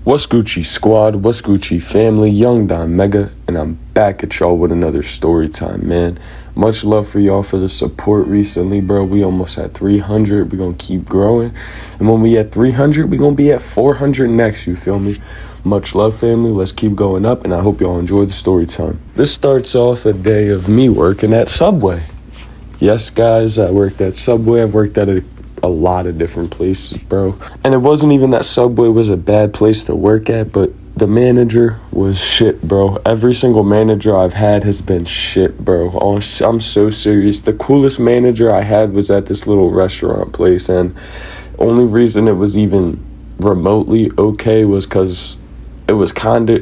What's Gucci squad? What's Gucci family? Young Don Mega, and I'm back at y'all with another story time, man. Much love for y'all for the support recently, bro. We almost at 300. We're gonna keep growing, and when we at 300, we're gonna be at 400 next. You feel me? Much love, family. Let's keep going up, and I hope y'all enjoy the story time. This starts off a day of me working at Subway. Yes, guys, I worked at Subway. I've worked at a lot of different places, bro. And it wasn't even that Subway was a bad place to work at, but the manager was shit, bro. Every single manager I've had has been shit, bro. I'm so serious. The coolest manager I had was at this little restaurant place, and only reason it was even remotely okay was because it was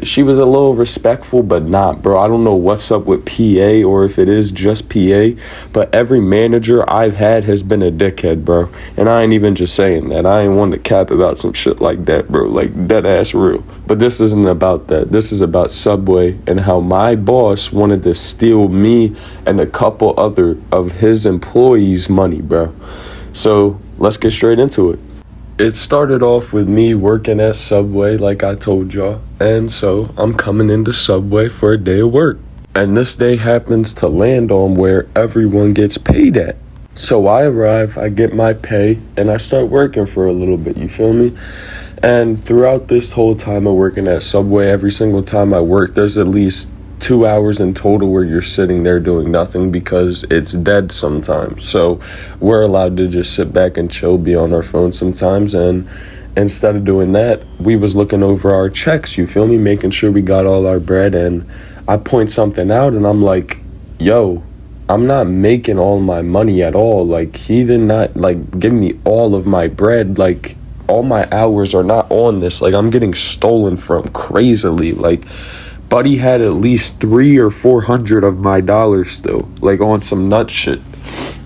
she was a little respectful, but not, bro. I don't know what's up with PA or if it is just PA, but every manager I've had has been a dickhead, bro. And I ain't even just saying that. I ain't one to cap about some shit like that, bro. Like, dead ass real. But this isn't about that. This is about Subway and how my boss wanted to steal me and a couple other of his employees' money, bro. So let's get straight into it. It started off with me working at Subway, like I told y'all, and so I'm coming into Subway for a day of work. And this day happens to land on where everyone gets paid at. So I arrive, I get my pay, and I start working for a little bit, you feel me? And throughout this whole time of working at Subway, every single time I work, there's at least 2 hours in total where you're sitting there doing nothing because it's dead sometimes. So we're allowed to just sit back and chill, be on our phone sometimes. And instead of doing that, we was looking over our checks, you feel me? Making sure we got all our bread. And I point something out and I'm like, yo, I'm not making all my money at all. Like, he did not give me all of my bread. Like, all my hours are not on this. Like, I'm getting stolen from crazily. Like, Buddy had at least 300 or 400 of my dollars still, like on some nut shit.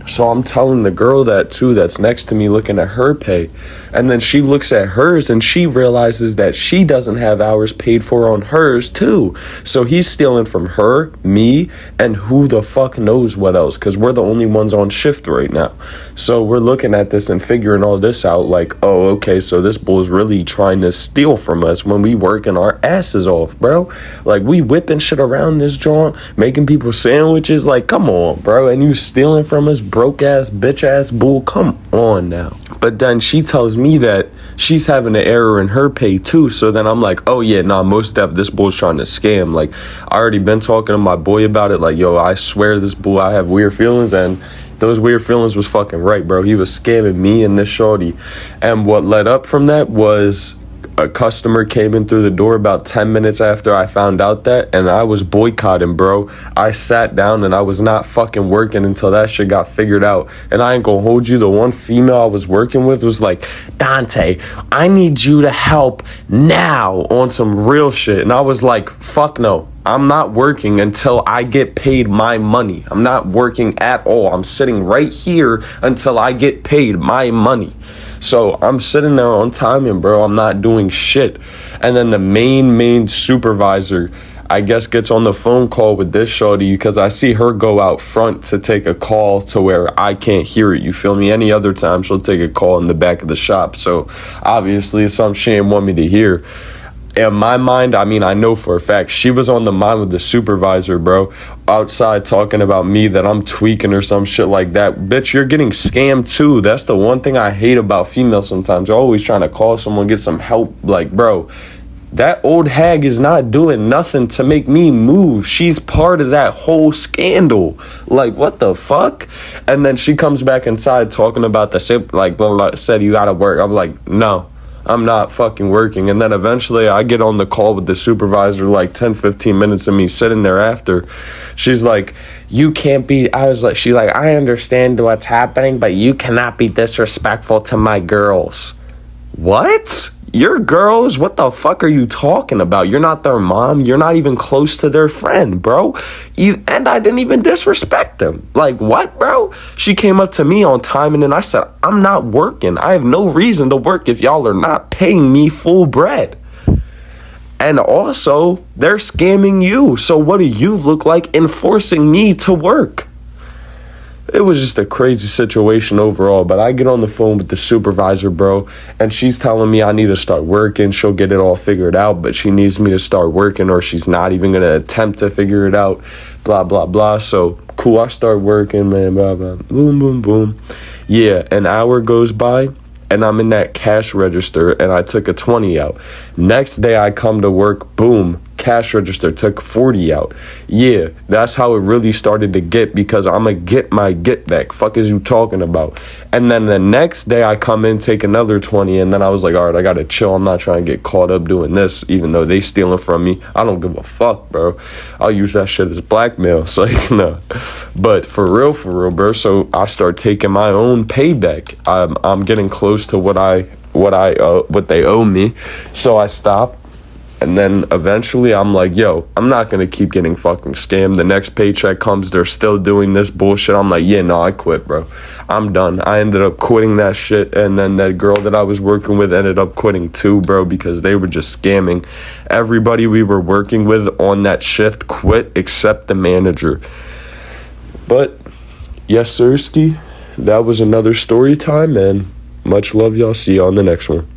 So I'm telling the girl that too, that's next to me, looking at her pay. And then she looks at hers and she realizes that she doesn't have hours paid for on hers too. So he's stealing from her, me, and who the fuck knows what else, because we're the only ones on shift right now. So we're looking at this and figuring all this out like, oh, okay, so this bull is really trying to steal from us when we working our asses off, bro. Like, we whipping shit around this joint, making people sandwiches. Like, come on, bro. And you stealing from us, broke ass, bitch ass bull. Come on now. But then she tells me that she's having an error in her pay too. So then I'm like, oh yeah, nah, most def this bull's trying to scam. Like, I already been talking to my boy about it. Like, yo, I swear this bull, I have weird feelings, and those weird feelings was fucking right, bro. He was scamming me and this shorty. And what led up from that was a customer came in through the door about 10 minutes after I found out that, and I was boycotting, bro. I sat down and I was not fucking working until that shit got figured out. And I ain't gonna hold you, the one female I was working with was like, Dante, I need you to help now, on some real shit. And I was like, fuck no. I'm not working until I get paid my money. I'm not working at all. I'm sitting right here until I get paid my money. So I'm sitting there on timing, bro. I'm not doing shit. And then the main supervisor, I guess, gets on the phone call with this shorty because I see her go out front to take a call to where I can't hear it. You feel me? Any other time she'll take a call in the back of the shop. So obviously it's something she didn't want me to hear. In my mind, I mean, I know for a fact she was on the mind with the supervisor, bro, outside talking about me, that I'm tweaking or some shit like that. Bitch, you're getting scammed too. That's the one thing I hate about females sometimes. They're always trying to call someone, get some help. Like, bro, that old hag is not doing nothing to make me move. She's part of that whole scandal. Like, what the fuck? And then she comes back inside talking about the shit, like, blah, blah, said you gotta work. I'm like, no. I'm not fucking working. And then eventually I get on the call with the supervisor, like 10-15 minutes of me sitting there after. She's like, you can't be, she's like, I understand what's happening, but you cannot be disrespectful to my girls. What? Your girls? What the fuck are you talking about? You're not their mom. You're not even close to their friend, bro. And I didn't even disrespect them. Like, what, bro? She came up to me on time, and then I said, I'm not working. I have no reason to work if y'all are not paying me full bread. And also, they're scamming you. So what do you look like enforcing me to work? it was just a crazy situation overall. But I get on the phone with the supervisor, bro, and she's telling me I need to start working. She'll get it all figured out, but she needs me to start working or she's not even going to attempt to figure it out, blah, blah, blah. So, cool, I start working, man, blah, blah, boom, boom, boom. Yeah, an hour goes by, and I'm in that cash register, and I took a 20 out. Next day, I come to work, boom, cash register, took 40 out. Yeah, that's how it really started to get, because I'm going to get my get back. Fuck is you talking about? And then the next day, I come in, take another 20, and then I was like, all right, I got to chill. I'm not trying to get caught up doing this, even though they stealing from me. I don't give a fuck, bro. I'll use that shit as blackmail. So, no. But for real, bro, so I start taking my own payback. I'm getting close to what they owe me. So I stop. And then eventually I'm like, yo, I'm not going to keep getting fucking scammed. The next paycheck comes, they're still doing this bullshit. I'm like, yeah, no, I quit, bro. I'm done. I ended up quitting that shit. And then that girl that I was working with ended up quitting too, bro, because they were just scamming. Everybody we were working with on that shift quit except the manager. But yes, sirski, that was another story time, and much love, y'all. See you on the next one.